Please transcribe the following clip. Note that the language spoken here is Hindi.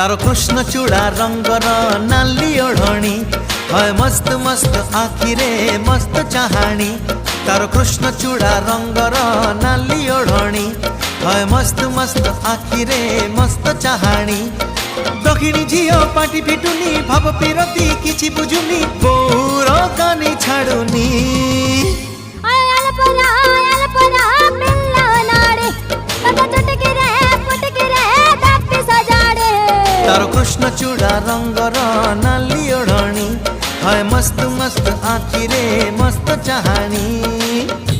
तारो कृष्ण चूड़ा रंगर नाली ओढ़णी है मस्त मस्त आखिरे मस्त चाहाणी। तारो कृष्ण चूड़ा रंगर नाली ओढ़णी है मस्त मस्त आखिरे मस्त चाहाणी। दक्षिणी झियो पाटी फिटुनी भाव पिरती किछि बुझुनी बोर कानी छाड़ुनी। तारो कृष्ण चूड़ा रंगर नाली ओढ़णी है मस्त मस्त आखिरे मस्त चाहाणी।